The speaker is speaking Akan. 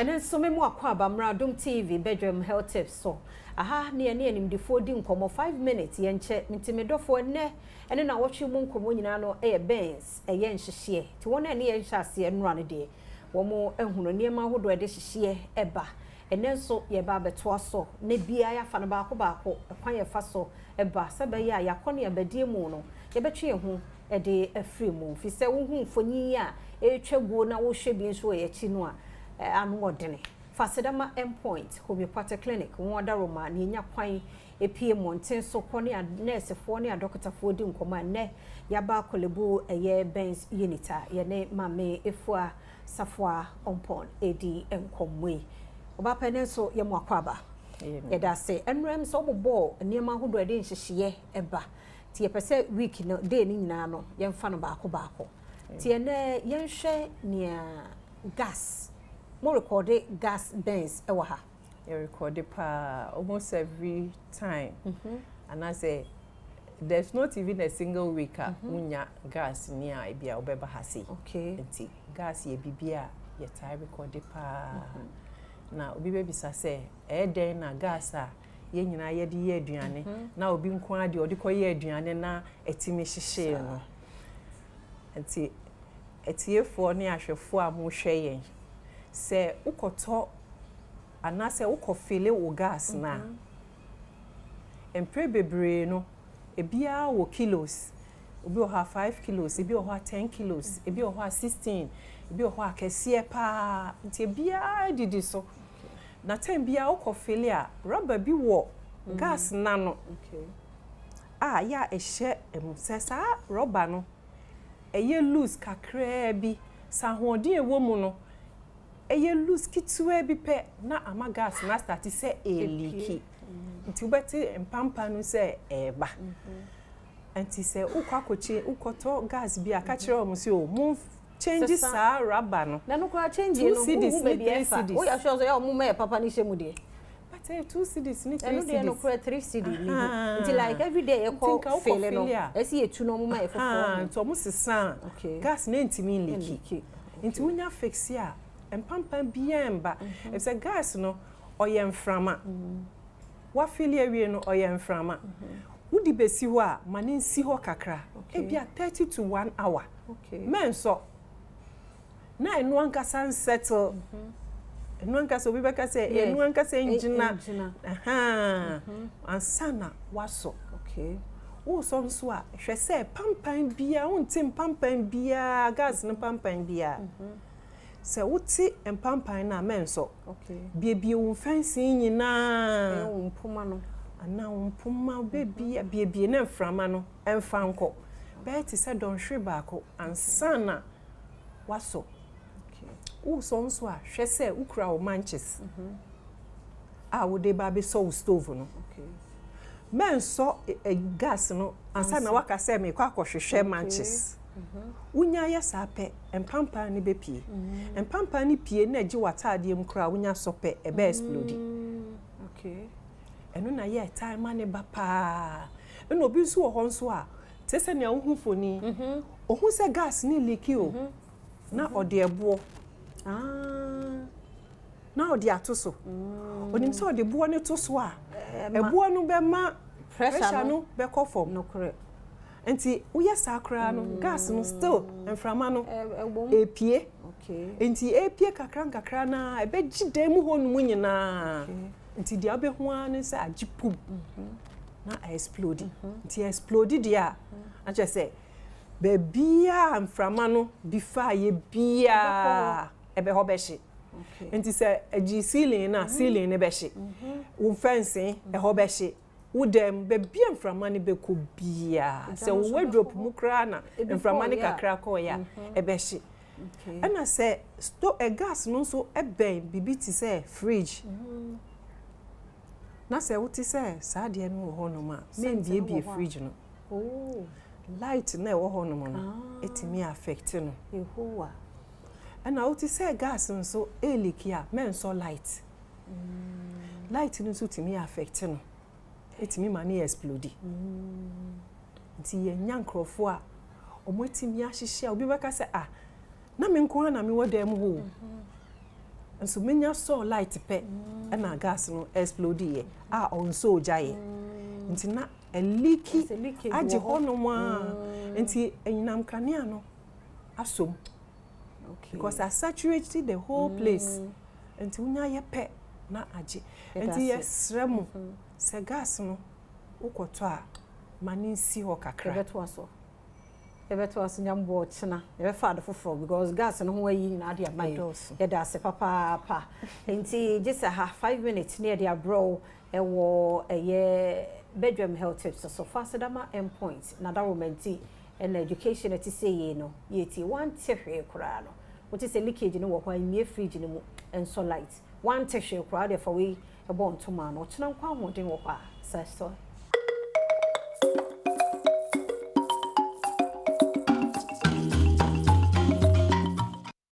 And then so me mo akwa Bamra Adom TV bedroom health tips so aha ne nim defo di nkomo 5 minutes ye nche ntimedofo ne ene na watwe mu nkomo nyina no e bens e ye nhihye ti wona ne ye nhase nura ne de wo mo ehunu niema hodo e de hihye eba ene nso ye ba beto aso ne bia ya fa no baako ekwan ye fa so eba sebe ya yakone ye badie mu no ye betwe ho e de afri mu fi se wo hu mfonyi a etwaguo na wo hwe bi nso ye chi no a anwodene fasedama endpoint homeopathic clinic won Roma ni nya kwan epie monten so kone a nurse fo ne a doctor fo di nkoma ne yaba kolebu eye bens unita ye ne mame efua safwa ompon edi enkomwe oba pene so ye mo akwaba ye da se enrem so bobo niema hodo ede nhihye eba ti ye pese week no day ni nyina no ye mfa no baako ti ye ne ye nhwe nia gas more recorded gas bends ewa ha. You record almost every time. And I say there's not even a single week unya gas near ibia obeba hasi. Okay. Enti gas ye bibia ye time record na obi be bisa say den na gas a ye nyina ye de ye aduane na obi nko ade odi koye aduane na etimi hyehye no. Enti etiefo ne ahwefo a mo hwe yen se ukoto anase ukofile wo gas na empre bebre no ebia wo kilos obi oha 5 kilos ebi oha 10 kilos ebi oha 16 ebi oha akese pa nti ebia didi so na time bia ukofile a rubber bi wo gas na no ya ehye emusesa rubber no eye loose kakra bi sa hoden ewo mu no eye loose kitwe bi pe na ama gas na start se eliki nti ubeti empampa no se eba anti se ukwakochi ukoto gas bi aka kire omo se o mu change sa rubber no na no kwa change no who be be efa o ya sure so ya omo me papa ni shemu de but 2 cedis ni 3 cedis no dey no kwa 3 cedis ni until like every day you call fail no esi etu no omo me efofo so omo sesa gas na ntimi liki nti unya fix ya empampa biemba if say gas no oyemframa wa fili awie no oyemframa wudi besi ho a mane nsi ho kakra ebia 30 to 1 hour men so na enu ankasa settle enu ankasa obi beka say enu ankasa engina ansana waso wo so nso a hwe say pampan bia wontim pampan bia gas no pampan bia se wuti empampan na menso biebie wo fancy nyina mpoma no ana mpoma biebie na mframa no emfa nko beti se don hwe baako ansana waso wo so nso a hwe se ukura wo manches a wo de ba be so stove no menso gas no ansana waka se me kwa akohwehwe manches unya ya sape empampa ni bepie empampa ni pie na agi watade em kra unya sope ebe explode enu na ye time ne bapa enu obi nso wo honso a tese ne ohun foni ohun se gas ni leak o na ode ebo na ode atoso onim se ode bo ne toso a ebo no be ma pressure no be kofom no correct enti uya sakra no gas no still enframa no epie enti epie kakra na ebegide mu honu mu nyina enti dia obehu an se agipum na explode enti explode dia acha say bebia enframa no bifa ye bia ebe ho beshi enti se agi ceiling na ceiling ne beshi wo fence ho beshi udem bebia mframa ni beko bia se wo wardrobe mu kra na mframa ni kakra ko ya ebeshi ana se a gas no so eben bibiti se fridge na se wuti se sa de no ho no ma me bie fridge no light na wo ho no no etimi affect no ehowa ana wuti se gas no so elikia men so light light no so timi affect no etimi mani explode nti ye nyankrofo a omotimi ahihye obi beka se na me nko na me wodam ho nso menya saw light pe na gas no explode ye on so jaye nti na leaky age hono ma nti enyinam kanea no asom because I saturated the whole place nti unya ye pe na age nti yesremu se gas no ukoto a mani nsi ho kakra ebeto aso nyambo china ebe fa do foforo because gas no ho ayi na ade amaye ye da se papa nti just a 5 minutes near the bro ewo eye bedroom health tips so fast dama endpoint na da romenti and education ati say ye no ye ti one tehwe kura no what is a leakage no wo kwa mie fridge no mu enso light one tehwe kura de for we ebo ntoma no china kwa hoden wo kwa so